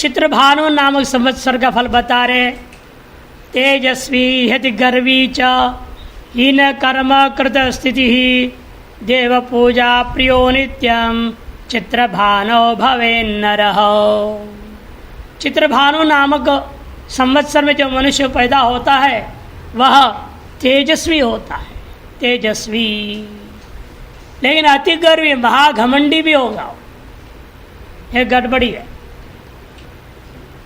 चित्रभानु नामक संवत्सर का फल बता रहे। तेजस्वी यति गर्वी च हीन कर्म कृत स्थिति देव पूजा प्रियो नित्यम चित्रभानो भवेन्नरः। चित्रभानु नामक संवत्सर में जो मनुष्य पैदा होता है वह तेजस्वी होता है, तेजस्वी, लेकिन अति गर्वी महाघमंडी भी होगा। यह गड़बड़ी है।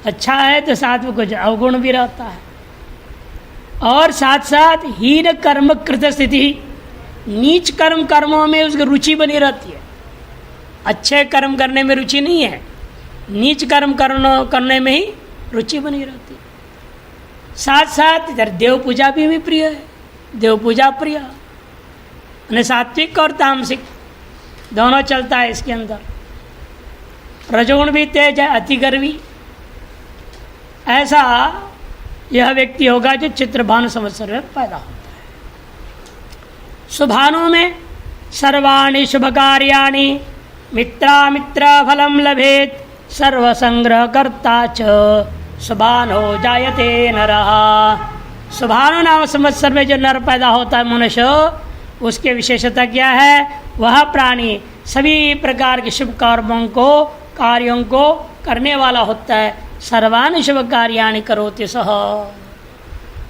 अच्छा है तो साथ में कुछ अवगुण भी रहता है, और साथ साथ हीन कर्म कृत स्थिति, नीच कर्मों में उसकी रुचि बनी रहती है। अच्छे कर्म करने में रुचि नहीं है, नीच कर्म करने में ही रुचि बनी रहती है। साथ साथ इधर देव पूजा भी प्रिय है, देव पूजा प्रिय, यानी सात्विक और तामसिक दोनों चलता है इसके अंदर। रजोगुण भी तेज है, अति गर्वी। ऐसा यह व्यक्ति होगा जो चित्रभानु संवत्सर में पैदा होता है। शुभानु में सर्वाणि शुभ कार्याणि मित्रामित्र फलम लभेत सर्वसंग्रह कर्ता च शुभानो जायते नरः। शुभानु नाम संवत्सर में जो नर पैदा होता है मनुष्य, उसके विशेषता क्या है? वह प्राणी सभी प्रकार के शुभ कार्यों को करने वाला होता है। सर्वाणि शुभ कार्याणि करोति सह,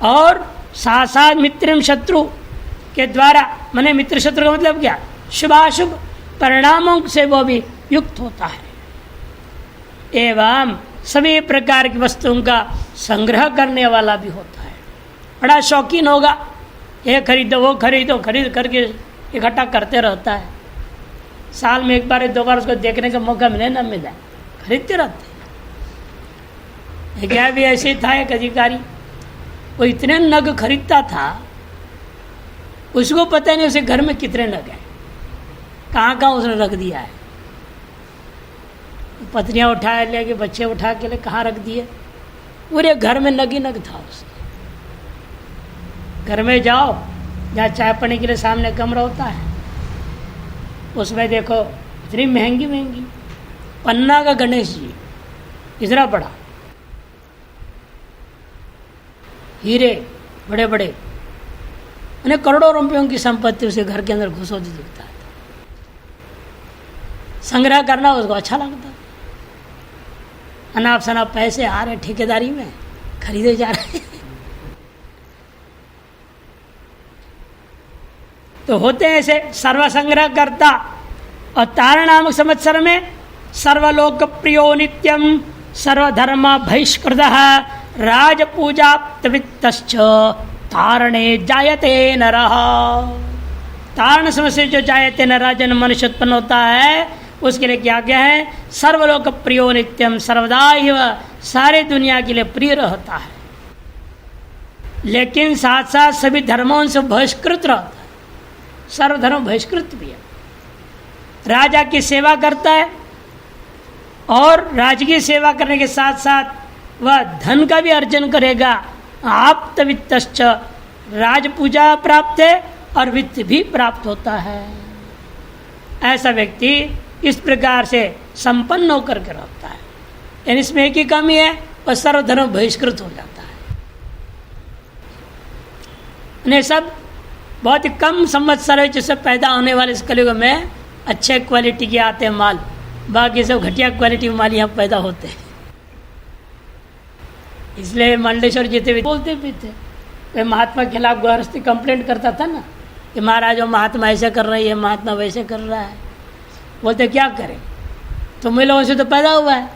और साथ साथ मित्रम शत्रु के द्वारा, माने मित्र शत्रु का मतलब क्या? शुभाशुभ परिणामों से वो भी युक्त होता है, एवं सभी प्रकार की वस्तुओं का संग्रह करने वाला भी होता है। बड़ा शौकीन होगा, ये खरीदो वो खरीदो, खरीद करके इकट्ठा करते रहता है। साल में एक बार दो बार उसको देखने का मौका मिले ना मिले, खरीदते रहते हैं। क्या भी ऐसे था एक अधिकारी, वो इतने नग खरीदता था, उसको पता नहीं उसे घर में कितने नग हैं, कहाँ कहाँ उसने रख दिया है। पत्नियाँ उठा ले, बच्चे उठा के ले कहाँ रख दिए, पूरे घर में नग ही नग था उसके। घर में जाओ, जहाँ चाय पीने के लिए सामने कमरा होता है, उसमें देखो इतनी महंगी महंगी पन्ना का गणेश जी, इतना बड़ा, हीरे बड़े बड़े, उन्हें करोड़ों रुपयों की संपत्ति उसके घर के अंदर घुसोती दिखता था। संग्रह करना उसको अच्छा लगता। अनाप शनाप पैसे आ रहे ठेकेदारी में, खरीदे जा रहे। तो होते हैं ऐसे सर्वसंग्रह करता। और तारण नामक संवत्सर में सर्वलोक प्रियो नित्यम सर्वधर्म बहिष्कृत राजपूजा तवित्तश्च तारणे जायते नरः। तारण समय से जो जायते नरः, जन मनुष्य उत्पन्न होता है, उसके लिए क्या क्या है? सर्वलोक प्रियो नित्यम, सर्वदा ही वह सारे दुनिया के लिए प्रिय रहता है, लेकिन साथ साथ सभी धर्मों से बहिष्कृत रहता है। सर्वधर्म बहिष्कृत भी है। राजा की सेवा करता है, और राजकीय सेवा करने के साथ साथ वह धन का भी अर्जन करेगा। आप्त वित्तश्च, राज पूजा प्राप्त है और वित्त भी प्राप्त होता है। ऐसा व्यक्ति इस प्रकार से संपन्न होकर के रहता है। यानी इसमें एक ही कमी है, वह सर्वधर्म बहिष्कृत हो जाता है। इन्हें सब बहुत ही कम संवत्सर है जिससे पैदा होने वाले इस कलयुग में अच्छे क्वालिटी के आते हैं माल, बाकी सब घटिया क्वालिटी के माल यहाँ पैदा होते हैं। इसलिए मंडलेश्वर जी थे बोलते भी थे, वे महात्मा के खिलाफ गृहस्थी कंप्लेंट करता था ना कि महाराज वो महात्मा ऐसे कर रही है, महात्मा वैसे कर रहा है। बोलते क्या करें, तुम लोगों से तो पैदा हुआ है,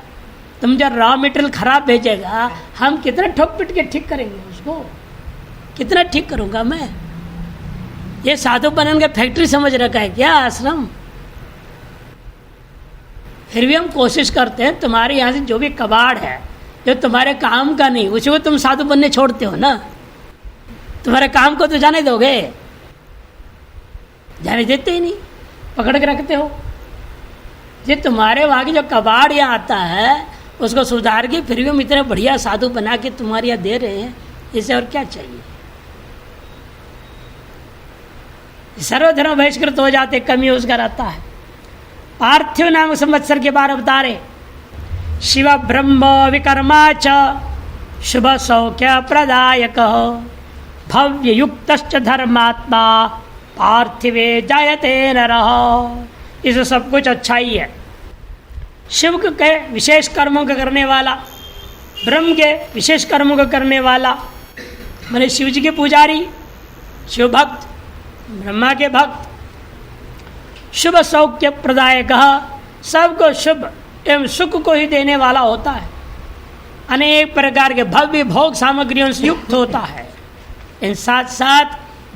तुम जब रॉ मटेरियल खराब भेजेगा, हम कितना ठोक पिट के ठीक करेंगे उसको, कितना ठीक करूँगा मैं? ये साधु बनन का फैक्ट्री समझ रखा है क्या आश्रम? फिर भी हम कोशिश करते हैं, तुम्हारे यहाँ से जो भी कबाड़ है, जो तुम्हारे काम का नहीं, उसी को तुम साधु बनने छोड़ते हो ना। तुम्हारे काम को तो जाने दोगे? जाने देते ही नहीं, पकड़ के रखते हो। ये तुम्हारे वहाँ की जो कबाड़ यहाँ आता है उसको सुधार के फिर भी हम इतने बढ़िया साधु बना के तुम्हारे यहाँ दे रहे हैं, इसे और क्या चाहिए? सर्वधर्म बहिष्कृत हो जाते, कमी उसका रहता है। पार्थिव नाम संवत्सर के बारे बता रहे, शिव ब्रह्म विकर्मा च शुभ सौख्य प्रदायक भव्य युक्त धर्मात्मा पार्थिवे जायते नरः। इसे सब कुछ अच्छा ही है। शिव के विशेष कर्मों को करने वाला, ब्रह्म के विशेष कर्मों को करने वाला, मैंने शिव जी के पुजारी, शिव भक्त, ब्रह्मा के भक्त, शुभ सौख्य प्रदायक, सबको शुभ एवं सुख को ही देने वाला होता है। अनेक प्रकार के भव्य भोग सामग्रियों से युक्त होता है। इन साथ साथ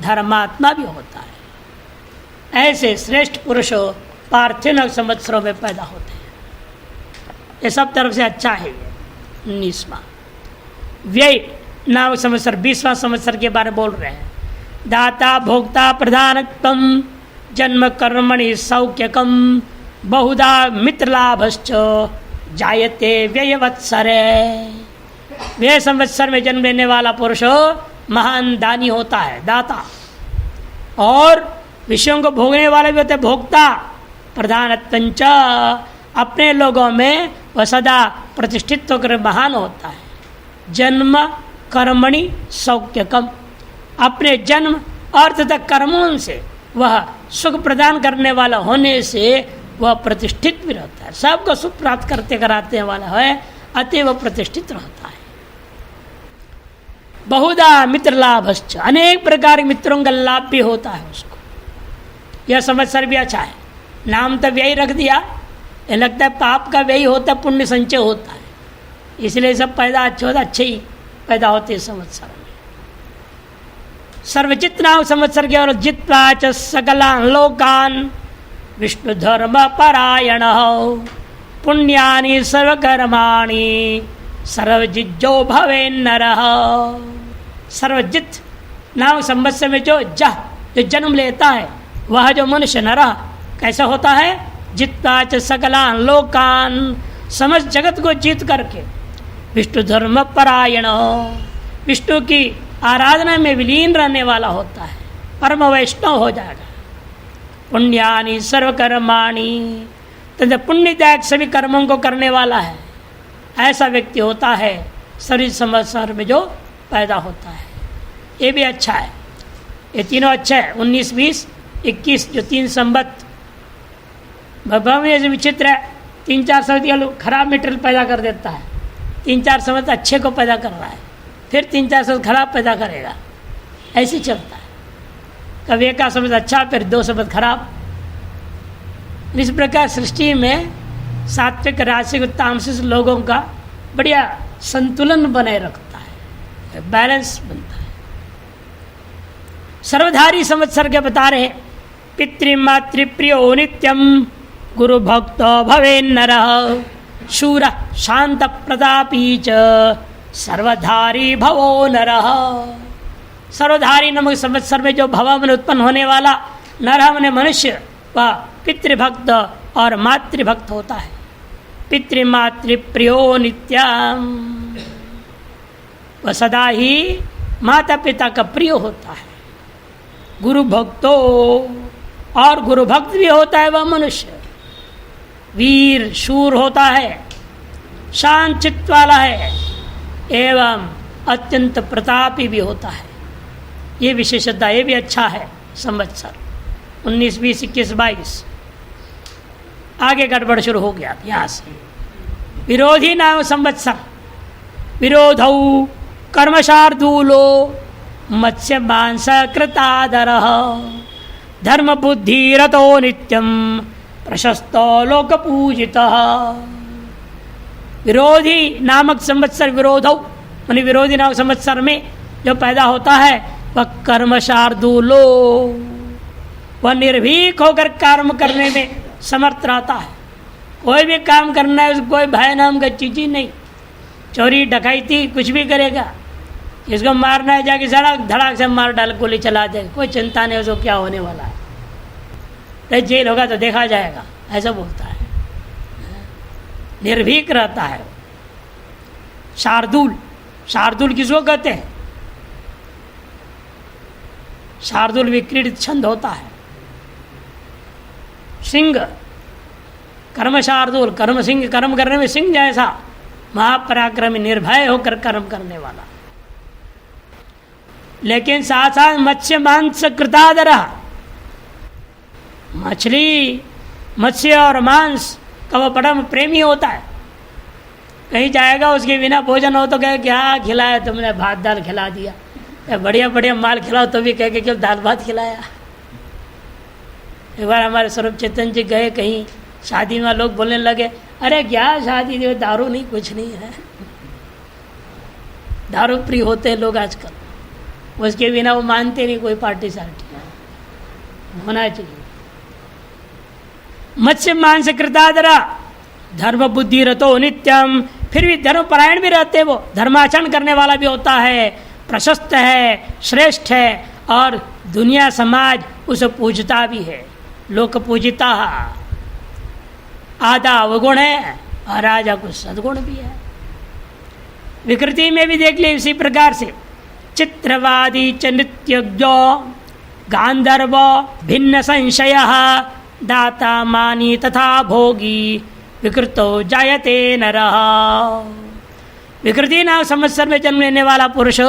धर्मात्मा भी होता है। ऐसे श्रेष्ठ पुरुष पार्थिव संवत्सरों में पैदा होते हैं। ये सब तरफ से अच्छा है। 19वां व्यय नाम संवत्सर, 20वां संवत्सर के बारे में बोल रहे हैं। दाता भोक्ता प्रधानत्वम जन्म कर्मणि सौख्यकम बहुधा मित्रलाभश्च जायते व्ययवत्सरे। व्यय संवत्सर में जन्म लेने वाला पुरुष महान दानी होता है, दाता, और विषयों को भोगने वाला भी होता है, भोक्ता। प्रधानत्वंच, अपने लोगों में वह सदा प्रतिष्ठित होकर महान होता है। जन्म कर्मणि सौख्यकम, अपने जन्म और तथा कर्मों से वह सुख प्रदान करने वाला होने से वह प्रतिष्ठित भी रहता है। सबको सुख प्राप्त करते कराते वाला है, अतः वह प्रतिष्ठित रहता है। बहुधा मित्र लाभश्च, अनेक प्रकार के मित्रों का लाभ भी होता है उसको। यह संवत्सर भी अच्छा है। नाम तो व्यय रख दिया, ये लगता है पाप का व्यय होता है, पुण्य संचय होता है, इसलिए सब पैदा अच्छे होता, अच्छे ही पैदा होते हैं संवत्सर में। सर्वजित नाम संवत्सर के और जित्वा च सकलान लोकान विष्णु धर्म परायण पुण्यानि सर्वकर्माणि सर्वजिज्जो भवे नरः। सर्वजित नाम संवत्सर में जो जन्म लेता है वह जो मनुष्य नरः कैसा होता है? जित्वा च सकलान लोकान, समस्त जगत को जीत करके विष्णु धर्म परायण, विष्णु की आराधना में विलीन रहने वाला होता है, परम वैष्णव हो जाएगा। पुण्यानि सर्वकर्माणि, तथा पुण्यदायक सभी कर्मों को करने वाला है, ऐसा व्यक्ति होता है शरीर संवत्सर में जो पैदा होता है। ये भी अच्छा है, ये तीनों अच्छा है। 19, 20, 21 जो 3 संवत भगवान में ऐसे विचित्र है। 3-4 संवत खराब मेटेरियल पैदा कर देता है, 3-4 संवत अच्छे को पैदा कर रहा है, फिर 3-4 संवत खराब पैदा करेगा, ऐसे चलता है। कभी एक का संवत अच्छा, फिर 2 संवत खराब। इस प्रकार सृष्टि में सात्विक राजसिक तामसिक लोगों का बढ़िया संतुलन बनाए रखता है, बैलेंस बनता है। सर्वधारी संवत्सर के बता रहे, पितृमातृप्रियो नित्यम गुरु भक्त भवे नरः शूर शांत प्रतापी च सर्वधारी भवो नरः। सर्वधारी नामक संवत्सर में जो भव में उत्पन्न होने वाला नरः में मनुष्य, वह पितृभक्त और मातृभक्त होता है। पितृमातृप्रियो नित्यम, वह सदा ही माता पिता का प्रिय होता है। गुरु भक्तो, और गुरु भक्त भी होता है वह मनुष्य। वीर शूर होता है, शांत चित्त वाला है, एवं अत्यंत प्रतापी भी होता है। ये विशेषता, ये भी अच्छा है संवत्सर। 19, 20, 21, 22 आगे गड़बड़ शुरू हो गया यहाँ से। विरोधी नाम संवत्सर, विरोधौ कर्मशार्दूलो मत्स्य मांस कृतादरः धर्म बुद्धि रतो नित्यम प्रशस्तो लोक पूजितः। विरोधी नामक संवत्सर, विरोधौ माने विरोधी नामक संवत्सर में जो पैदा होता है वह कर्मशार्दूलो, वह निर्भीक होकर कर्म करने में समर्थ रहता है। कोई भी काम करना है, उसको कोई भय नाम का चीज ही नहीं। चोरी डकैती कुछ भी करेगा, इसको मारना है जाके सड़क धड़ाक से मार डाल, गोली चला दे, कोई चिंता नहीं उसको क्या होने वाला है, जेल होगा तो देखा जाएगा, ऐसा बोलता है। निर्भीक रहता है। शार्दूल, शार्दूल किसको कहते हैं? शार्दूल विक्रीडित छंद होता है। सिंह कर्म शार्दूल, कर्म सिंह, कर्म करने में सिंह जैसा, महापराक्रमी, निर्भय होकर कर्म करने वाला। लेकिन साथ साथ मत्स्य मांस कृतादर, मछली, मत्स्य और मांस का वो परम प्रेमी होता है। कहीं जाएगा उसके बिना भोजन हो तो कहे क्या खिलाया तुमने, भात दाल खिला दिया, या बढ़िया बढ़िया माल खिलाओ तो भी कह के क्यों दाल भात खिलाया। एक बार हमारे स्वरूप चेतन जी गए कहीं शादी में, लोग बोलने लगे अरे क्या शादी, दारू नहीं, कुछ नहीं है, दारू प्रिय होते हैं लोग आजकल, उसके बिना वो मानते नहीं कोई पार्टी सार्टी होना चाहिए। मत्स्य मांस कृतादरा धर्म बुद्धि रतो नित्यम, फिर भी धर्मपरायण भी रहते, वो धर्माचरण करने वाला भी होता है, प्रशस्त है, श्रेष्ठ है, और दुनिया समाज उसे पूजता भी है, लोक पूजिता। आधा अवगुण है और आधा कुछ सद्गुण भी है। विकृति में भी देख ले इसी प्रकार से, चित्रवादी च नृत्यज्ञो गांधर्व भिन्न संशय दाता मानी तथा भोगी विकृतो जायते नरः। विकृति नाम संवत्सर में जन्म लेने वाला पुरुष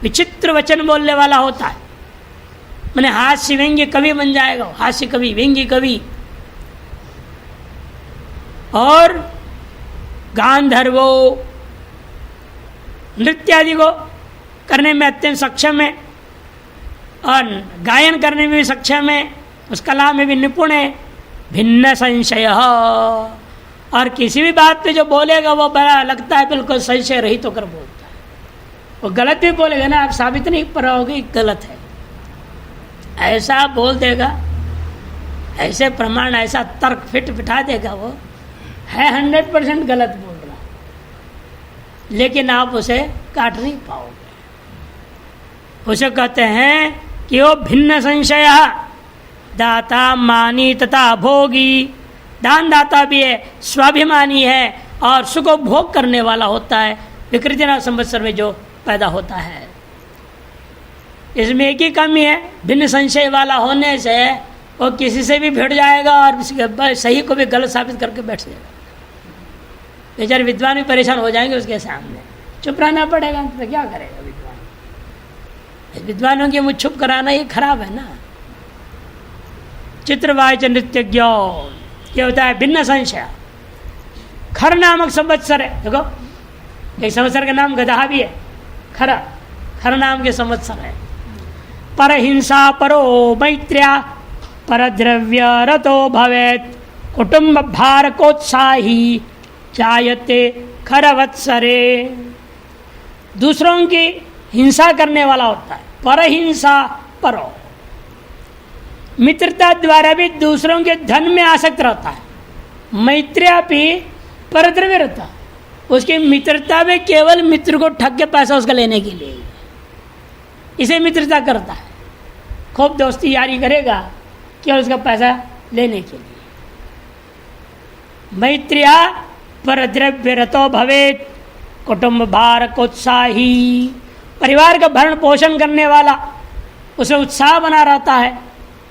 विचित्र वचन बोलने वाला होता है, मैंने हास्य व्यंग्य कवि बन जाएगा, हास्य कवि, व्यंग्य कवि। और गांधर्वो, नृत्य आदि को करने में अत्यंत सक्षम है, और गायन करने में भी सक्षम है, उस कला में भी निपुण है। भिन्न संशय, और किसी भी बात पे जो बोलेगा वो बड़ा लगता है बिल्कुल संशय रहित होकर बोलता है। वो गलत भी बोलेगा ना, आप साबित नहीं कर पाओगे गलत है, ऐसा बोल देगा, ऐसे प्रमाण, ऐसा तर्क फिट बिठा देगा, वो है 100% गलत बोल रहा, लेकिन आप उसे काट नहीं पाओगे। उसे कहते हैं कि वो भिन्न संशय दाता मानी तथा भोगी, दान दाता भी है, स्वाभिमानी है, और सुख भोग करने वाला होता है। विकृति नाम संवत्सर में जो पैदा होता है, इसमें एक ही कमी है, भिन्न संशय वाला होने से वो किसी से भी भिड़ जाएगा और सही को भी गलत साबित करके बैठ जाएगा। बेचारे विद्वान भी परेशान हो जाएंगे उसके सामने, चुप रहना पड़ेगा, तो क्या करेगा विद्वान। विद्वानों की मुझ चुप कराना ये खराब है ना। चित्रवाच नृत्यज्ञ, ये होता है भिन्न संशय। खर नामक संवत्सर है, देखो एक संवत्सर का नाम गधा भी है, खर, खर नाम के संवत्सर है। पर हिंसा परो मैत्र्या पर द्रव्य रतो भवेत कुटुंब भारकोत्साही जायते खरवत्सरे। दूसरों की हिंसा करने वाला होता है, पर हिंसा परो, मित्रता द्वारा भी दूसरों के धन में आसक्त रहता है। मैत्र्या भी परद्रव्य रहता, उसकी मित्रता में केवल मित्र को ठग के पैसा उसका लेने के लिए, इसे मित्रता करता है। खूब दोस्ती यारी करेगा केवल उसका पैसा लेने के लिए। मैत्र्या परद्रव्य रतो भवेत कुटुंब भारकोत्साही, परिवार का भरण पोषण करने वाला, उसे उत्साह बना रहता है,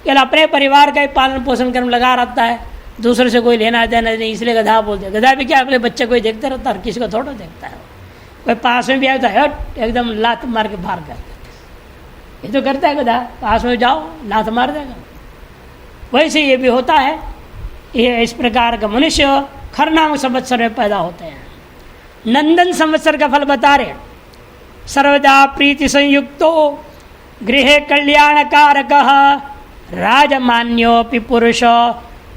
केवल अपने परिवार का ही पालन पोषण करने लगा रहता है, दूसरे से कोई लेना देना नहीं, इसलिए गधा बोलते हैं। गधा भी क्या अपने बच्चे को ही देखते रहता है, किसी को थोड़ा देखता है। कोई पास में भी आता है एकदम लात मार के बाहर कर देते, ये तो करता है गधा, पास में जाओ लात मार देगा। वैसे ये भी होता है। ये इस प्रकार का मनुष्य खर नामक संवत्सर में पैदा होते हैं। नंदन संवत्सर का फल बता रहे, सर्वदा प्रीति संयुक्तो गृहे कल्याणकारक राजमान्योपि पुरुष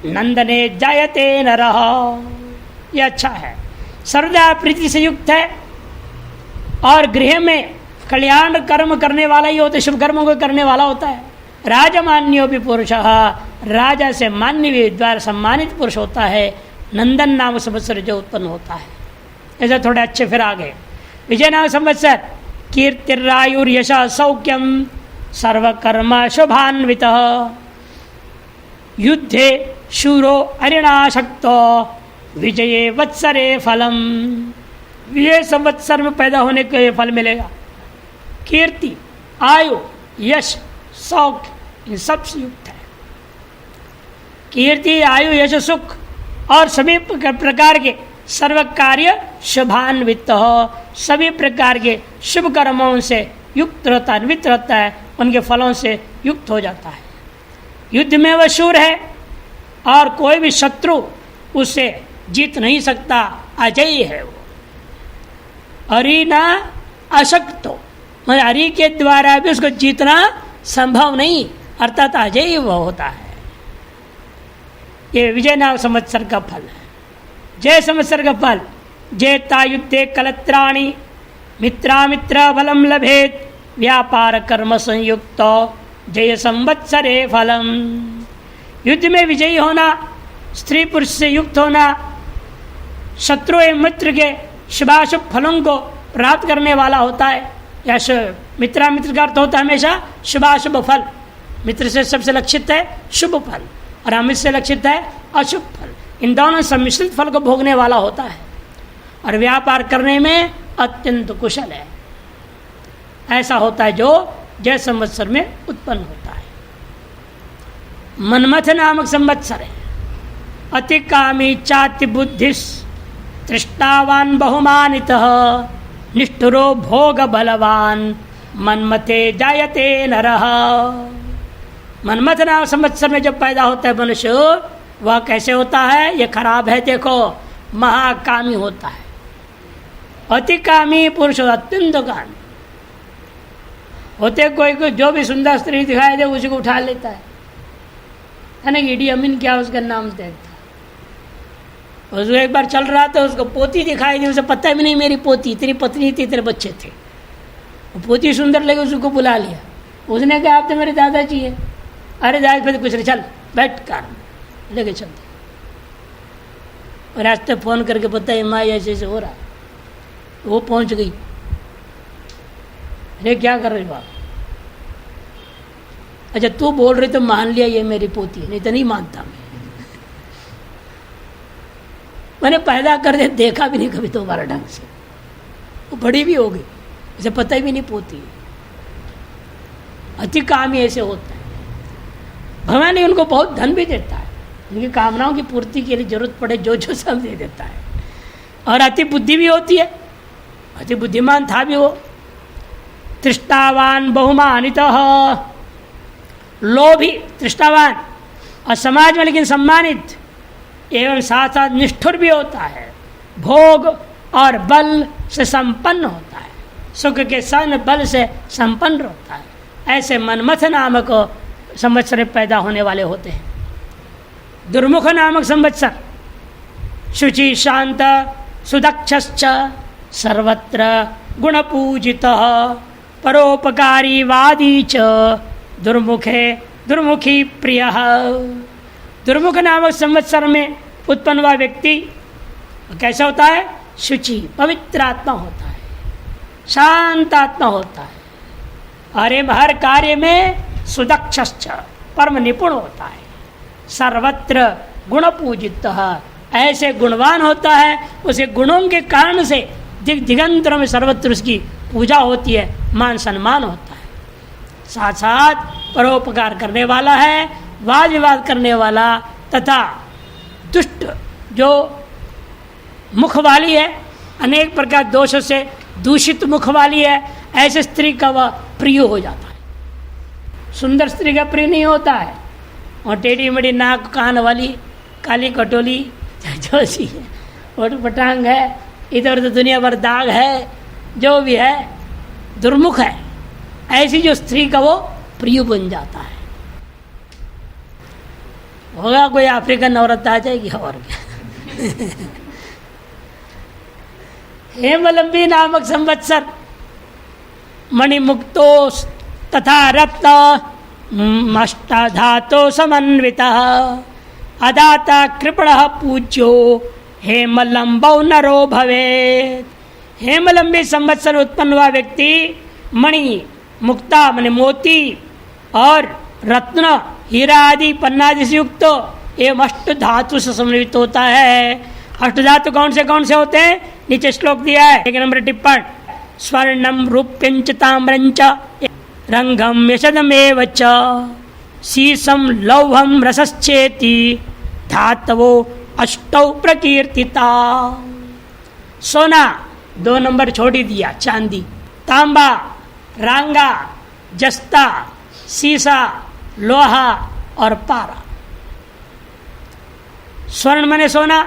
नंदने जायते नरः। ये अच्छा है, सर्वदा प्रीति से युक्त है और गृह में कल्याण कर्म करने वाला ही होता है, शुभ कर्मों को करने वाला होता है। राजमान्योपि पुरुष, राजा से मान्य भी द्वारा सम्मानित पुरुष होता है। नंदन नाम संवत्सर जो उत्पन्न होता है, ऐसे थोड़े अच्छे फिर आगे। विजय नाम संवत्सर कीर्तिरायुर्यश सौख्यम सर्वकर्म शुभान्वित युद्धे शूरो अरिणाशक्तो विजये वत्सरे फलम। विजय संवत्सर में पैदा होने को ये फल मिलेगा। कीर्ति, आयु, यश, सौख्य, इन सब से युक्त है। कीर्ति, आयु, यश, सुख और सभी प्रकार के सर्व कार्य शुभान्वित हो, सभी प्रकार के शुभ कर्मों से युक्त रहता है, अन्वित रहता है, उनके फलों से युक्त हो जाता है। युद्ध में वह शूर है और कोई भी शत्रु उसे जीत नहीं सकता, अजयी है वो। अरि ना अशक्तो, मतलब अरि के द्वारा भी उसको जीतना संभव नहीं, अर्थात अजयी वह होता है। ये विजय नाम संवत्सर का फल है। जय संवत्सर का फल, जेता युद्धे कलत्राणि मित्रामित्र बलम लभेत व्यापार कर्म संयुक्त जय संवत्सरे फलम। युद्ध में विजयी होना, स्त्री पुरुष से युक्त होना, शत्रु एवं मित्र के शुभाशुभ फलों को प्राप्त करने वाला होता है। या मित्रामित्र का अर्थ होता है हमेशा शुभाशुभ फल। मित्र से सबसे लक्षित है शुभ फल और अमित्र से लक्षित है अशुभ फल। इन दोनों सम्मिश्रित फल को भोगने वाला होता है और व्यापार करने में अत्यंत कुशल है। ऐसा होता है जो जय संवत्सर में उत्पन्न होता है। मन्मथ नामक संवत्सर है। अति कामी चाति बुद्धिस तृष्णावान बहुमानितः निष्ठुरो भोग बलवान मन्मथे जायते नरः। मन्मथ नाम संवत्सर में जब पैदा होता है मनुष्य, वह कैसे होता है? ये खराब है। देखो, महाकामी होता है। अति कामी पुरुष, अत्यंत कामी होते। कोई जो भी सुंदर स्त्री दिखाई दे उसी को उठा लेता है ना। ईडी अमीन क्या उसका नाम था, उसको एक बार चल रहा था, उसको पोती दिखाई दी, उसे पता भी नहीं मेरी पोती, तेरी पत्नी थी, तेरे बच्चे थे। वो पोती सुंदर लगे, उसको बुला लिया। उसने कहा आप तो मेरे दादाजी हैं। अरे दादा फिर कुछ नहीं, चल बैठ कार लेके चलते। और रास्ते फोन करके पता है माँ ऐसे ऐसे हो रहा। वो पहुंच गई। अरे क्या कर रही बाप? अच्छा तू बोल रही तो मान लिया ये मेरी पोती है, नहीं तो नहीं मानता मैंने पैदा कर दे, देखा भी नहीं कभी दोबारा ढंग से। वो बड़ी भी हो गई, उसे पता भी नहीं पोती है। अति कामी ऐसे होता है। भगवान ने उनको बहुत धन भी देता है, उनकी कामनाओं की पूर्ति के लिए जरूरत पड़े जो जो सब दे देता है। और अति बुद्धि भी होती है, अति बुद्धिमान था भी वो। तृष्णावान बहुमानितः, लोभी तृष्णावान और समाज में लेकिन सम्मानित, एवं साथ साथ निष्ठुर भी होता है। भोग और बल से संपन्न होता है, सुख के सन बल से संपन्न होता है। ऐसे मन्मथ नामक संवत्सर में पैदा होने वाले होते हैं। दुर्मुख नामक संवत्सर, शुचि शांत सुदक्षश्च सर्वत्र गुणपूजितः परोपकारी वादी च दुर्मुखी प्रियः। दुर्मुख नामक संवत्सर में उत्पन्न हुआ व्यक्ति कैसा होता है? शुचि, पवित्र आत्मा होता है, शांत आत्मा होता है, अरे हर कार्य में सुदक्षश्च, परम निपुण होता है। सर्वत्र गुण पूजित, ऐसे गुणवान होता है, उसे गुणों के कारण से दिगंतरों में सर्वत्र उसकी पूजा होती है, मान सम्मान होता है। साथ साथ परोपकार करने वाला है, वाद विवाद करने वाला तथा दुष्ट जो मुख वाली है, अनेक प्रकार दोषों से दूषित मुख वाली है, ऐसे स्त्री का वह प्रिय हो जाता है। सुंदर स्त्री का प्रिय नहीं होता है, और टेढ़ी मेढ़ी नाक कान वाली, काली कटोली जो सी है, और पटांग है, इधर उधर दुनिया भर दाग है, जो भी है दुर्मुख है, ऐसी जो स्त्री का वो प्रिय बन जाता है। होगा कोई अफ्रीकन औरत आ जाएगी और क्या। हेमलंबी नामक संवत्सर, मणिमुक्तो तथा रत्न अष्टाधातो समन्वितः अदाता कृपणः पूज्यो हेमलंबो नरो भवेत्। हेमलंबी संवत्सर उत्पन्न हुआ व्यक्ति मणि, मुक्ता माने मोती और रत्न, हीरा आदि पन्नादि से युक्त एवं अष्ट धातु से समन्वित होता है। अष्ट धातु कौन से होते हैं? नीचे श्लोक दिया है, 1 नंबर टिप्पण। स्वर्णम रूप्यंच ताम्रंच रंगम यशदमेव च शीसम लौहम रसश्चेति धातवो अष्टौ प्रकीर्तिता। सोना 2 नंबर छोड़ ही दिया, चांदी, तांबा, रांगा, जस्ता, सीसा, लोहा और पारा। स्वर्ण माने सोना,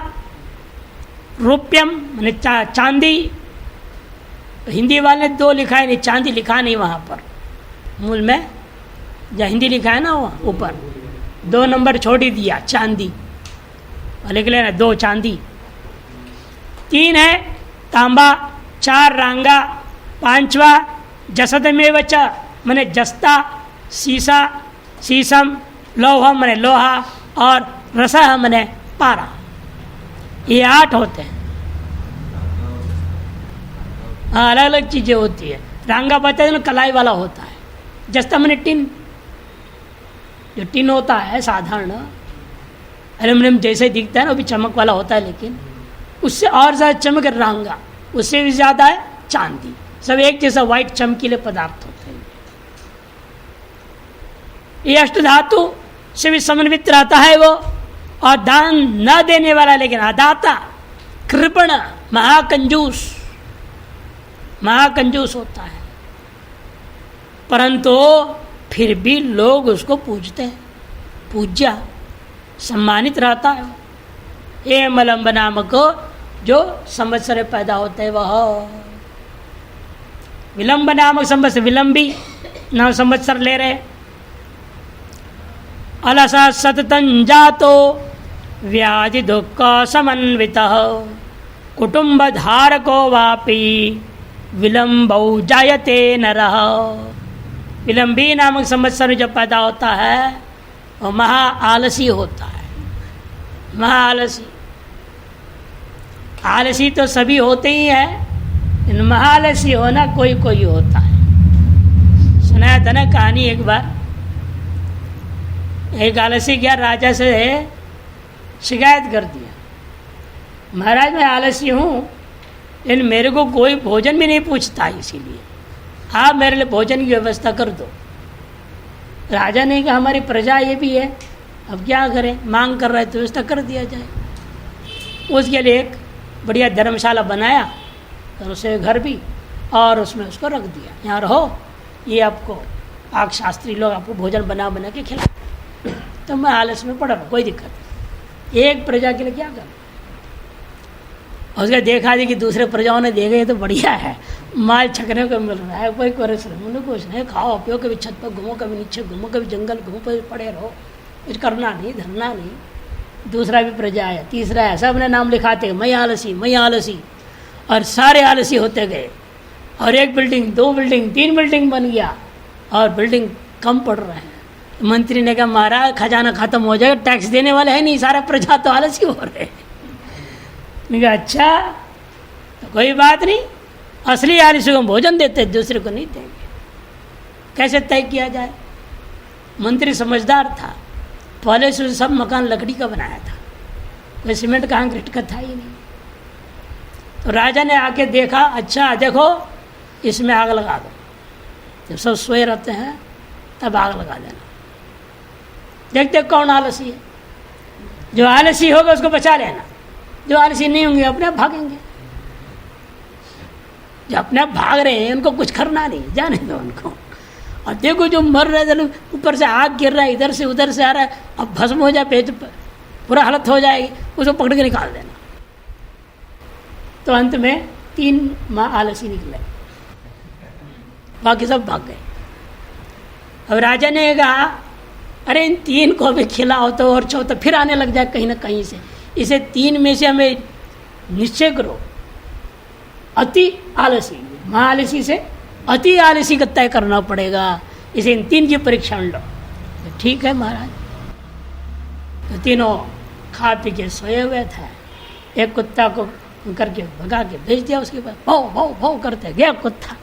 रुपयम माने चांदी। हिंदी वाले 2 लिखा है नहीं, चांदी लिखा नहीं वहाँ पर मूल में, जहाँ हिंदी लिखा है ना वहाँ ऊपर 2 नंबर छोड़ ही दिया, चांदी लिख लेना, 2 चांदी। 3 है तांबा, 4 रांगा, 5वां जसदमेव च माने जस्ता, सीसा, शीशम, लोहा माने लोहा और रसह माने पारा। ये 8 होते हैं। हाँ, अलग अलग चीजें होती है। रांगा बताते हैं कलाई वाला होता है। जस्ता माने टिन, जो टिन होता है साधारण एल्यूमिनियम जैसे दिखता है ना, वो भी चमक वाला होता है, लेकिन उससे और ज़्यादा चमक रांगा, उससे भी ज़्यादा है चांदी। सब एक जैसा वाइट चमकीले पदार्थ होते हैं। ये अष्ट धातु से भी समन्वित रहता है वो, और दान न देने वाला लेकिन अदाता, कृपण, महाकंजूस होता है, परंतु फिर भी लोग उसको पूजते हैं, पूज्या सम्मानित रहता है। ये मलम्ब नामक जो संवत्सर पैदा होते हैं वह विलंब नामक संवत्सर, विलंबी नाम संवत्सर ले रहे। अलसा सततं जातो व्याधि दुख समन्वितः कुटुंब धारको वापि विलंबौ जायते नरः। विलंबी नामक संवत्सर जब पैदा होता है वो महा आलसी होता है। महा आलसी तो सभी होते ही हैं, इन महालसी होना कोई कोई होता है। सुनाया था ना कहानी एक बार, एक आलसी गया राजा से शिकायत कर दिया, महाराज मैं आलसी हूँ लेकिन मेरे को कोई भोजन भी नहीं पूछता, इसीलिए आप मेरे लिए भोजन की व्यवस्था कर दो। राजा ने कहा हमारी प्रजा ये भी है, अब क्या करें, मांग कर रहे तो व्यवस्था कर दिया जाए। उसके लिए एक बढ़िया धर्मशाला बनाया और उसे घर भी, और उसमें उसको रख दिया, यहाँ रहो, ये आपको पाक शास्त्री लोग आपको भोजन बना बना के खिला। तो मैं आलस में पड़ा रहा, कोई दिक्कत नहीं, एक प्रजा के लिए क्या कर। उसका देखा दी कि दूसरे प्रजाओं ने देखे तो बढ़िया है, माल छकने को मिल रहा है, कोई कुछ नहीं, खाओ पियो, कभी छत पर घूमो, कभी नीचे घूमो, कभी जंगल घूमो, कभी पड़े रहो, कुछ करना नहीं, धरना नहीं। दूसरा भी प्रजा आया, तीसरा है, सब ने नाम लिखाते मैं आलसी, और सारे आलसी होते गए, और 1 बिल्डिंग 2 बिल्डिंग 3 बिल्डिंग बन गया, और बिल्डिंग कम पड़ रहे हैं। मंत्री ने कहा महाराज खजाना खत्म हो जाएगा, टैक्स देने वाले है नहीं, सारा प्रजा तो आलसी हो रहे हैं। मैंने कहा अच्छा तो कोई बात नहीं, असली आलसी को भोजन देते, दूसरे को नहीं देंगे। कैसे तय किया जाए? मंत्री समझदार था, पहले से सब मकान लकड़ी का बनाया था, कोई सीमेंट का कंक्रीट का था ही नहीं। तो राजा ने आके देखा, अच्छा देखो इसमें आग लगा दो, जब सब सोए रहते हैं तब आग लगा देना, देखते कौन आलसी है। जो आलसी होगा उसको बचा लेना, जो आलसी नहीं होंगे अपने आप भागेंगे। जो अपने आप भाग रहे हैं उनको कुछ करना नहीं, जाने दो उनको। और देखो जो मर रहे हैं, ऊपर से आग गिर रहा है, इधर से उधर से आ रहा है, अब भस्म हो जाए, पेट पूरा हालत हो जाएगी, उसको पकड़ के निकाल देना। तो अंत में 3 माँ आलसी निकले, बाकी सब भाग गए। अब राजा ने कहा अरे इन 3 को भी खिलाओ तो और चौथा फिर आने लग जाए कहीं ना कहीं से, इसे 3 में से हमें निश्चय करो, अति आलसी, महा आलसी से अति आलसी का तय करना पड़ेगा, इसे इन 3 की परीक्षा लो। तो ठीक है महाराज। तो तीनों खा पी के सोए हुए थे। एक कुत्ता को करके भगा के भेज दिया, उसके बाद भाव भाव भाव करते गया कुत्ता,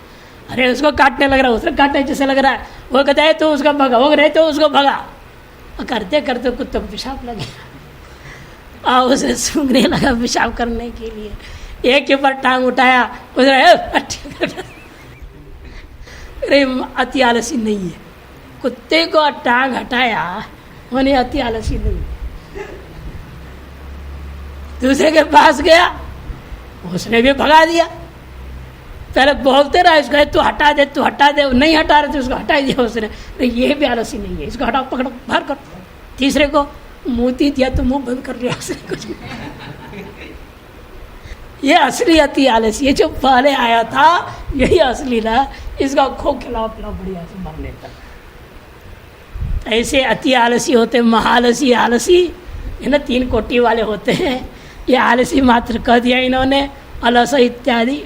अरे उसको काटने लग रहा है, उसको काटने जैसे लग रहा है, वो कहता है तो उसका भगा, वो रहे तो उसको भगा, करते करते कुत्ते को पेशाब लग गया और उसे सूंघने लगा पेशाब करने के लिए। एक के ऊपर टांग उठाया, अरे अति आलसी नहीं है, कुत्ते को टांग हटाया, उन्हें अति आलसी नहीं है। दूसरे के पास गया, उसने भी भगा दिया। पहले बोलते रहा इसको, तू हटा दे, तू हटा दे, नहीं हटा रहे तो उसको हटा दिया उसने। नहीं ये भी आलसी नहीं है, इसको हटाओ, पकड़ो, बाहर करो। तीसरे को मोती दिया तो मुंह बंद कर लिया उसने कुछ। ये असली अति आलसी, ये जो पहले आया था यही असली ना, इसका खो खिलाओ पिलाओ बढ़िया से मर लेता। ऐसे अति आलसी होते, महालसी, आलसी, है ना, 3 कोटि वाले होते हैं। ये आलसी मात्र कह दिया इन्होंने, अलस इत्यादि।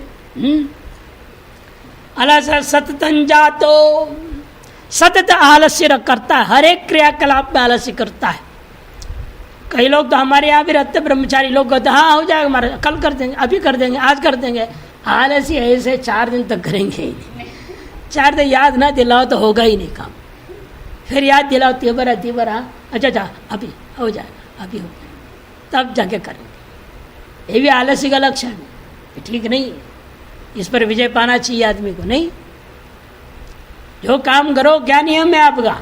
अलस सततं जातो, सतत आलस्य करता है, हर एक क्रियाकलाप में आलस्य करता है। कई लोग तो हमारे यहाँ भी रहते ब्रह्मचारी लोग कहते हाँ हो जाएगा हमारा, कल कर देंगे, अभी कर देंगे, आज कर देंगे। आलसी ऐसे 4 दिन तक करेंगे ही नहीं। 4 दिन याद ना दिलाओ तो होगा ही नहीं काम। फिर याद दिलाओ, तीबर अच्छा अभी हो जाएगा, अभी हो जाएगा, तब जाके करेंगे। ये भी आलसी का लक्षण है, ये ठीक नहीं है। इस पर विजय पाना चाहिए आदमी को। नहीं, जो काम करो क्या नियम है आपका,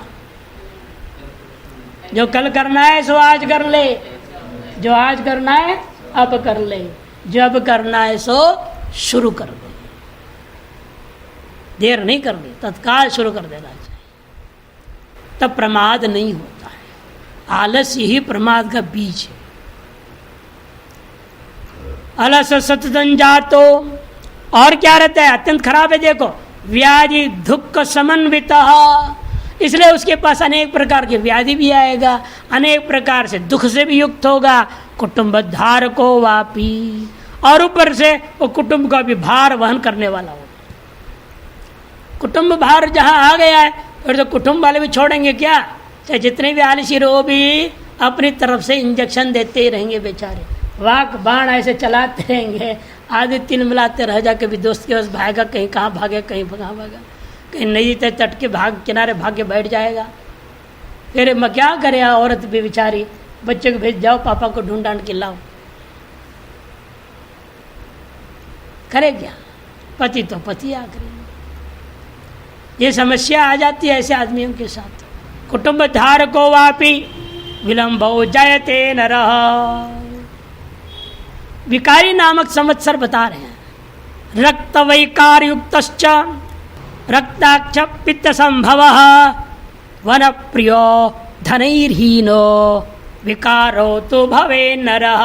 जो कल करना है सो आज कर ले, जो आज करना है अब कर ले, जो अब करना है सो शुरू कर दे, देर नहीं करनी, तत्काल शुरू कर देना चाहिए, तब प्रमाद नहीं होता है। आलस्य ही प्रमाद का बीज है। अलस सततं जातो, और क्या रहता है, अत्यंत खराब है। देखो, व्याधि दुख समन्वित, इसलिए उसके पास अनेक प्रकार के व्याधि भी आएगा, अनेक प्रकार से दुख से भी युक्त होगा। कुटुंब धारको वापी, और ऊपर से वो कुटुंब का भी भार वहन करने वाला होगा। कुटुंब भार जहाँ आ गया है, फिर तो कुटुंब वाले भी छोड़ेंगे क्या? चाहे जितने भी आलसी रहो भी अपनी तरफ से इंजेक्शन देते ही रहेंगे बेचारे, वाक बाण ऐसे चलाते रहेंगे, आधे 3 मिलाते रह जा, कभी दोस्त के पास भागेगा, कहीं कहाँ भागे, कहीं कहाँ भागा, कहीं नदी तट के भाग किनारे भाग के बैठ जाएगा। फिर मैं क्या करे, औरत भी बेचारी, बच्चे को भेज जाओ, पापा को ढूंढ ढांड के लाओ, करे क्या? पति तो पति आखिरी। ये समस्या आ जाती है ऐसे आदमियों के साथ। कुटुंब धारको वापी विलंबो जयते नरः, विकारी नामक संवत्सर बता रहे हैं। रक्त वैकार युक्तश्च रक्ताक्ष पित्त संभव वन प्रियो धनैर्हीनो विकारो तो भवे नरः।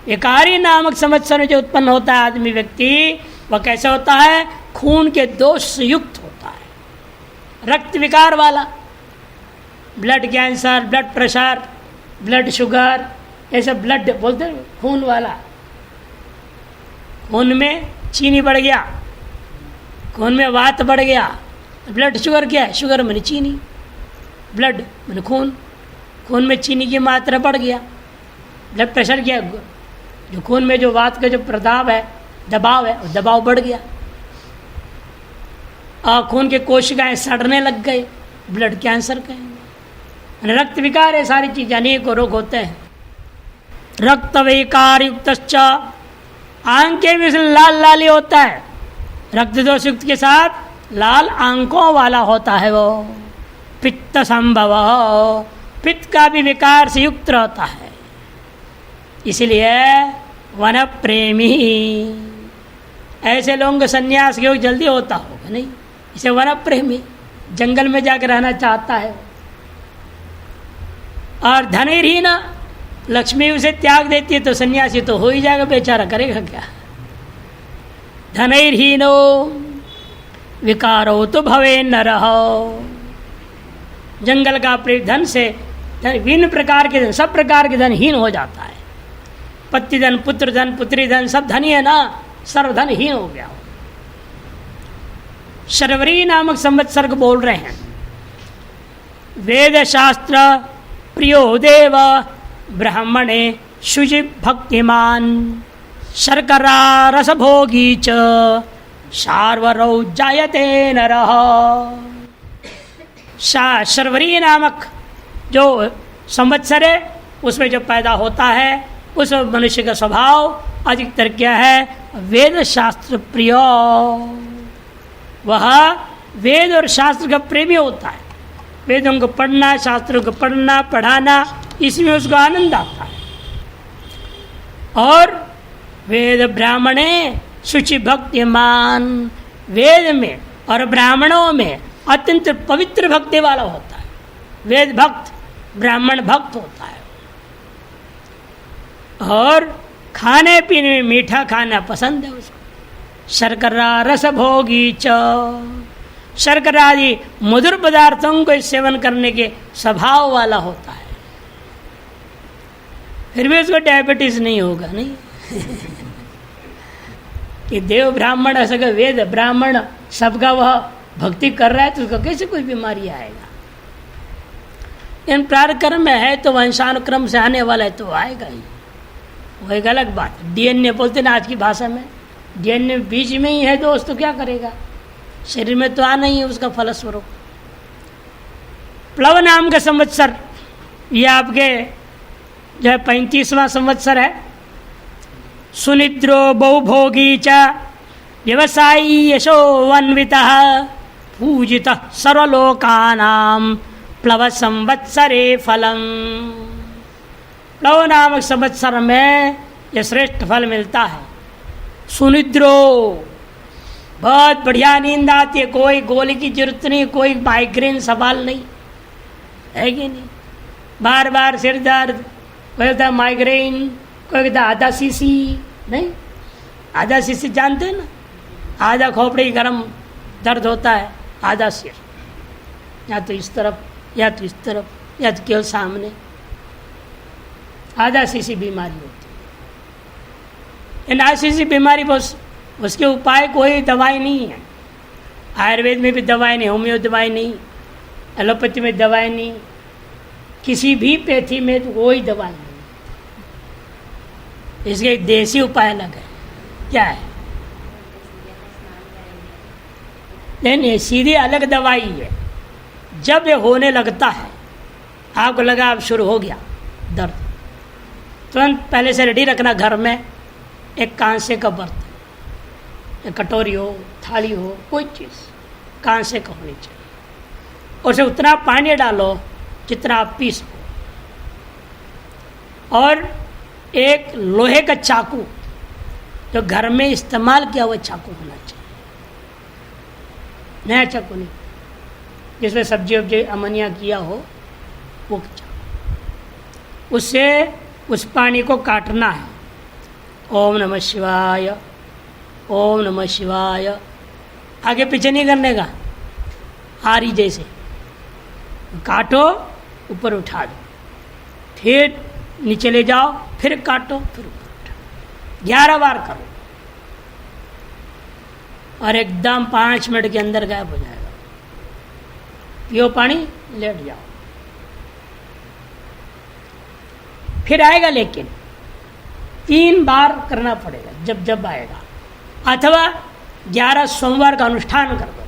विकारी नामक संवत्सर जो उत्पन्न होता है आदमी व्यक्ति, वह कैसे होता है? खून के दोष से युक्त होता है, रक्त विकार वाला, blood cancer, blood pressure, blood sugar, ऐसे ब्लड बोलते हैं, खून वाला। खून में चीनी बढ़ गया, खून में वात बढ़ गया। ब्लड शुगर क्या है? शुगर माने चीनी, ब्लड माने खून, खून में चीनी की मात्रा बढ़ गया। ब्लड प्रेशर क्या है? जो खून में जो वात का जो प्रदाब है, दबाव है, वो दबाव बढ़ गया। और खून के कोशिकाएं सड़ने लग गए, ब्लड कैंसर कहेंगे। रक्त विकार है, सारी चीज़ अनेक रोग होते हैं। रक्त विकार युक्त, आंखें भी लाल लाल ही होता है, रक्त दोष युक्त के साथ लाल आंखों वाला होता है वो। पित्त संभव, पित्त का भी विकार से युक्त रहता है। इसलिए वन प्रेमी, ऐसे लोगों को संन्यास योग जल्दी होता होगा नहीं, इसे वन प्रेमी, जंगल में जाकर रहना चाहता है। और धनहीन, लक्ष्मी उसे त्याग देती है तो सन्यासी तो हो ही जाएगा, बेचारा करेगा क्या? धनहीनो विकारो तो भवे नरः, जंगल का धन से विभिन्न प्रकार के धन, सब प्रकार के धन हीन हो जाता है। पति धन, पुत्र धन, पुत्री धन, सब धन ही है ना, सर्वधन हीन हो गया। शर्वरी नामक संवत्सर को बोल रहे हैं। वेद शास्त्र प्रियो देव ब्राह्मणे शुचि भक्तिमान शर्करा रसभोगी च शार्वरौ जायते नरः। शर्वरी नामक जो संवत्सर है, उसमें जो पैदा होता है उस मनुष्य का स्वभाव अधिकतर क्या है? वेद शास्त्र प्रिय, वह वेद और शास्त्र का प्रेमी होता है। वेदों को पढ़ना, शास्त्रों को पढ़ना, पढ़ाना, इसमें उसको आनंद आता है। और वेद ब्राह्मणे शुचि भक्तिमान, वेद में और ब्राह्मणों में अत्यंत पवित्र भक्ति वाला होता है। वेद भक्त ब्राह्मण भक्त होता है। और खाने पीने में मीठा खाना पसंद है उसको। शर्करा रस भोगी च, शर्करा आदि मधुर पदार्थों को सेवन करने के स्वभाव वाला होता है। फिर भी उसको डायबिटीज नहीं होगा, नहीं कि देव ब्राह्मण ऐसा वेद ब्राह्मण सबका वह भक्ति कर रहा है तो उसको कैसे कोई बीमारी आएगा। इन प्रारक्रम में है तो वंशानुक्रम से आने वाला है तो आएगा ही, वो एक अलग बात है। डीएनए बोलते ना आज की भाषा में, डीएनए बीच में ही है दोस्त, तो क्या करेगा, शरीर में तो आना ही है उसका फलस्वरूप। प्लव नाम का संवत्सर, ये आपके जो है 35वां संवत्सर है। सुनिद्रो बहुभोगी च व्यवसायी यशोवन्वितः पूजितः सर्वलोकानां प्लव संवत्सरे फलम। प्लव नामक संवत्सर में यह श्रेष्ठ फल मिलता है। सुनिद्रो, बहुत बढ़िया नींद आती है, कोई गोली की जरूरत नहीं, कोई माइग्रेन सवाल नहीं है कि नहीं। बार बार सिर दर्द, कोई कहता है माइग्रेन, कोई कहता है आधा सीसी, नहीं आधा सीसी जानते हैं ना, आधा खोपड़ी गर्म दर्द होता है, आधा सिर, या तो इस तरफ या तो इस तरफ या तो केवल सामने, आधा सीसी बीमारी होती है। इन आधा सीसी बीमारी बस उसके उपाय कोई दवाई नहीं है। आयुर्वेद में भी दवाई नहीं, होम्यो दवाई नहीं, एलोपैथी में दवाई नहीं, किसी भी पैथी में तो कोई दवाई नहीं। इसके देसी उपाय अलग है। क्या है? नहीं, सीधी अलग दवाई है। जब ये होने लगता है, आपको लगा अब शुरू हो गया दर्द, तुरंत पहले से रेडी रखना घर में एक कांसे का बर्तन, एक कटोरी हो, थाली हो, कोई चीज़ कांसे का होनी चाहिए। और उसे उतना पानी डालो जितना आप पी सको, और एक लोहे का चाकू, जो घर में इस्तेमाल किया हुआ चाकू होना चाहिए, नया चाकू नहीं, जिसमें सब्जी वब्जी अमनिया किया हो वो चाकू। उससे उस पानी को काटना है। ओम नमः शिवाय, ओम नमः शिवाय, आगे पीछे नहीं करने का, आरी जैसे काटो, ऊपर उठा दो, फिर नीचे ले जाओ, फिर काटो, फिर ऊपर उठाओ, 11 बार करो, और एकदम 5 मिनट के अंदर गायब हो जाएगा। पियो पानी, लेट जाओ, फिर आएगा, लेकिन 3 बार करना पड़ेगा जब जब आएगा, अथवा 11 सोमवार का अनुष्ठान कर दो,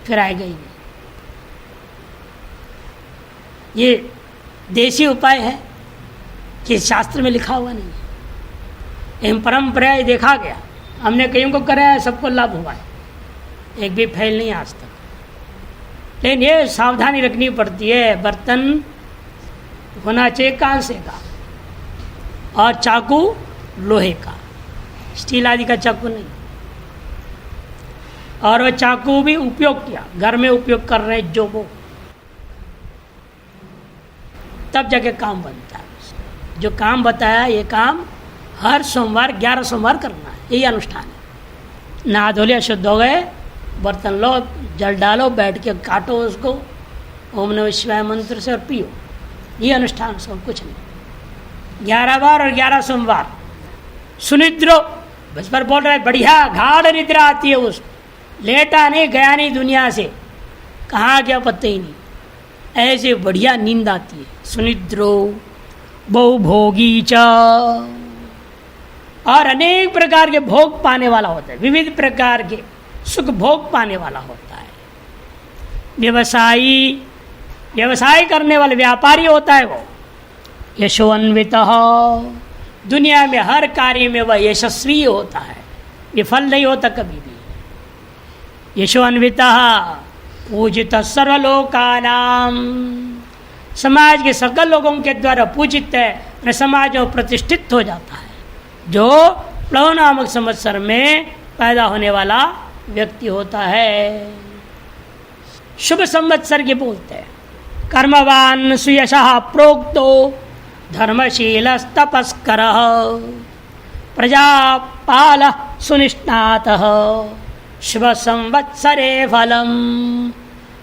फिर आएगा ही नहीं। ये देसी उपाय है कि शास्त्र में लिखा हुआ नहीं है, इन परंपरा देखा गया, हमने कईयों को कराया, सबको लाभ हुआ है, एक भी फैल नहीं आज तक। लेकिन ये सावधानी रखनी पड़ती है, बर्तन होना चाहिए कांसे का, और चाकू लोहे का, स्टील आदि का चाकू नहीं। और वह चाकू भी उपयोग किया, घर में उपयोग कर रहे जो वो, तब जाके काम बनता है। जो काम बताया, ये काम हर सोमवार 11 सोमवार करना है, यही अनुष्ठान है। नहा धो लिया, शुद्ध हो गए, बर्तन लो, जल डालो, बैठ के काटो उसको ओम नमः शिवाय मंत्र से और पियो, ये अनुष्ठान सब कुछ नहीं। 11 बार और 11 सोमवार। सुनिद्रो, बस पर बोल रहा है, बढ़िया गाढ़ निद्रा आती है उसको, लेटा नहीं, गया नहीं दुनिया से, कहाँ गया पता ही नहीं, ऐसे बढ़िया नींद आती है। सुनिद्रो बहुभोगी च, और अनेक प्रकार के भोग पाने वाला होता है, विविध प्रकार के सुख भोग पाने वाला होता है। व्यवसायी, व्यवसाय करने वाले व्यापारी होता है वो। यशोन्वित, दुनिया में हर कार्य में वह यशस्वी होता है, विफल नहीं होता कभी भी। यशोन्वित पूजित सर्वलोकानाम, समाज के सकल लोगों के द्वारा पूजित है, समाज में प्रतिष्ठित हो जाता है। जो प्लव नामक संवत्सर में पैदा होने वाला व्यक्ति होता है। शुभ संवत्सर के बोलते हैं कर्मवान सुयशः प्रोक्तो धर्मशीलस्तपस्करः प्रजापाल सुनिष्णातः शुभ संवत्सरे फलम।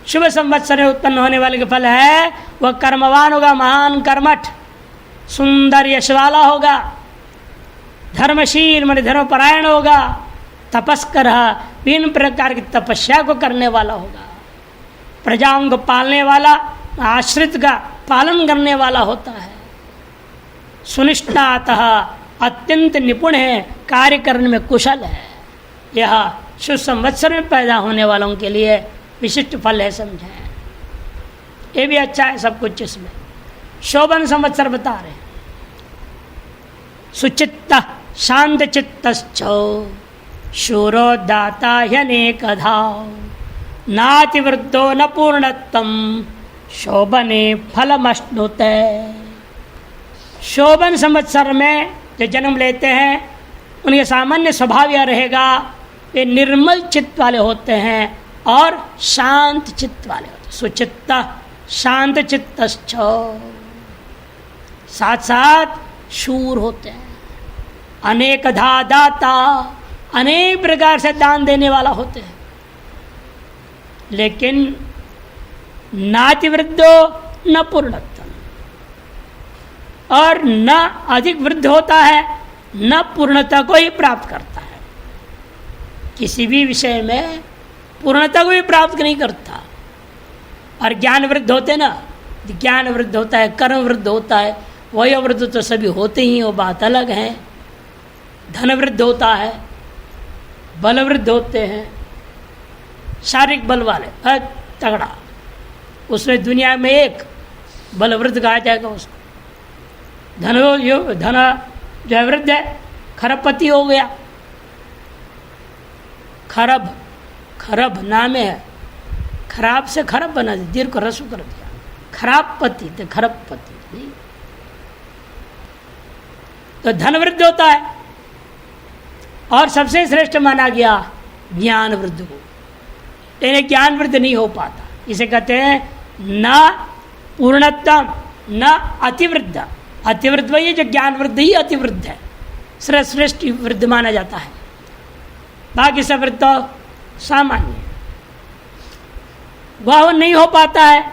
शुभ संवत्सर में उत्पन्न होने वाले के फल है वह कर्मवान होगा, महान कर्मठ, सुंदर यश वाला होगा, धर्मशील माने धर्मपरायण होगा, तपस्कर विभिन्न प्रकार की तपस्या को करने वाला होगा, प्रजाओं को पालने वाला, आश्रित का पालन करने वाला होता है, सुनिष्ठातः अत्यंत निपुण है, कार्य करने में कुशल है। यह शुभ संवत्सर में पैदा होने वालों के लिए विशिष्ट फल है, समझे। ये भी अच्छा है सब कुछ इसमें। शोभन संवत्सर बता रहे हैं सुचित्त शांत चित्तश्च शूरो दाता ह्यनेकधा नातिवृद्धो न पूर्णत्वं शोभने फलमश्नुते। शोभन संवत्सर में जो जन्म लेते हैं उनके सामान्य स्वभाव यह रहेगा वे निर्मल चित्त वाले होते हैं और शांत चित्त वाले होते हैं। सुचित्त शांत चित्तश्च, साथ साथ शूर होते हैं, अनेकधा दाता, अनेक प्रकार से दान देने वाला होते हैं, लेकिन नातिवृद्धो न पूर्णत्व, और न अधिक वृद्ध होता है न पूर्णता को ही प्राप्त करता है। किसी भी विषय में पूर्णता को भी प्राप्त नहीं करता। और ज्ञान वृद्ध होते ना, ज्ञान वृद्ध होता है, कर्म वृद्ध होता है, वही वृद्ध तो सभी होते ही, वो बात अलग है। धन वृद्ध होता है, बल वृद्ध होते हैं, शारीरिक बल वाले तगड़ा, उसमें दुनिया में एक बल वृद्ध कहा जाएगा उसको। धन जो है वृद्ध है, खरबपति हो गया, खरब नाम है, खराब से खरब बना दिया, दीर्घ को रसू कर दिया, खराब पति तो खरब पति नहीं। तो धन वृद्ध होता है, और सबसे श्रेष्ठ माना गया ज्ञान वृद्ध को, लेकिन ज्ञान वृद्ध नहीं हो पाता। इसे कहते हैं न पूर्णतम न अतिवृद्ध। अतिवृद्ध वही जो ज्ञान वृद्ध ही अतिवृद्ध है, श्रेष्ठ वृद्ध माना जाता है। बाकी सब वृद्ध तो सामान्य, वह नहीं हो पाता है,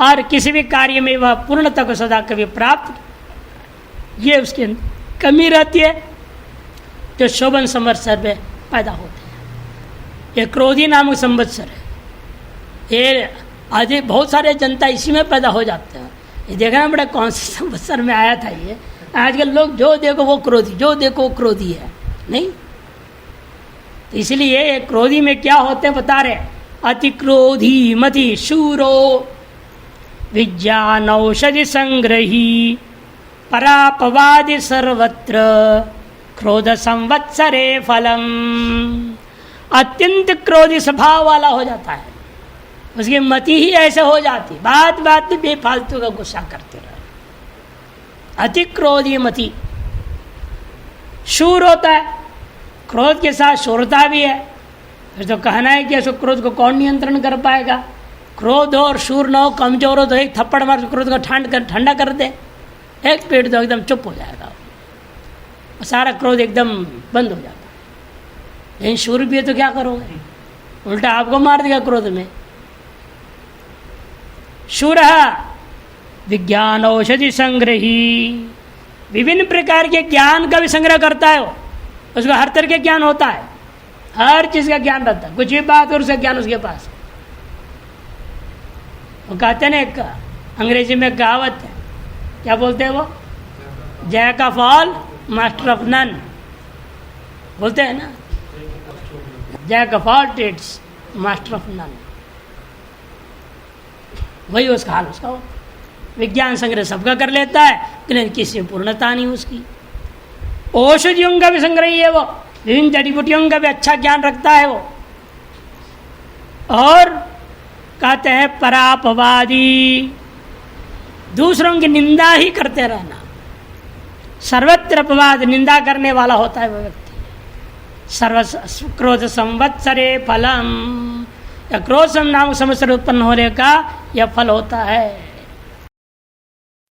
और किसी भी कार्य में वह पूर्णता को सदा कभी प्राप्त, ये उसकी कमी रहती है, जो शोभन संवत्सर में पैदा होते हैं। ये क्रोधी नामक संवत्सर है, ये आज बहुत सारे जनता इसी में पैदा हो जाते हैं। ये देखना बड़ा कौन से संवत्सर में आया था ये। आजकल लोग जो देखो वो क्रोधी, जो देखो वो क्रोधी है, नहीं। तो इसलिए क्रोधी में क्या होते हैं बता रहे, अति क्रोधी मति शूरो विज्ञान औषधि संग्रही परापवादि सर्वत्र क्रोध संवत्सरे फलम। अत्यंत क्रोधी स्वभाव वाला हो जाता है, उसकी मति ही ऐसे हो जाती, बात बात में बेफालतू का गुस्सा करते रहे। अति क्रोधी मति, शूर होता है, क्रोध के साथ शूरता भी है। फिर तो कहना है कि ऐसे क्रोध को कौन नियंत्रण कर पाएगा। क्रोध हो और शूर न हो, कमजोर हो तो एक थप्पड़ मार क्रोध को ठंडा कर दे, एक पेट दो एकदम चुप हो जाएगा, सारा क्रोध एकदम बंद हो जाता है। लेकिन शूर भी है तो क्या करोगे, उल्टा आपको मार देगा क्रोध में। शूर विज्ञान औषधि संग्रही, विभिन्न प्रकार के ज्ञान का भी संग्रह करता है वो, उसको हर तरह के ज्ञान होता है, हर चीज का ज्ञान रहता है, कुछ भी बात और उसका ज्ञान उसके पास। वो कहते हैं ना, एक अंग्रेजी में कहावत है, क्या बोलते हैं वो, jack of all master of none, बोलते हैं ना, jack of all trades master of none. वही उसका हाल उसका हो। विज्ञान संग्रह सबका कर लेता है, लेकिन किसी में पूर्णता नहीं उसकी। औषधियों का भी संग्रह है वो, विभिन्न जड़ी बूटियों का भी अच्छा ज्ञान रखता है वो। और कहते हैं परापवादी, दूसरों की निंदा ही करते रहना, सर्वत्र अपवाद, निंदा करने वाला होता है वो व्यक्ति। सर्व क्रोध संवत्सरे फलम, या क्रोध नाम संवत्सर उत्पन्न होने का यह फल होता है।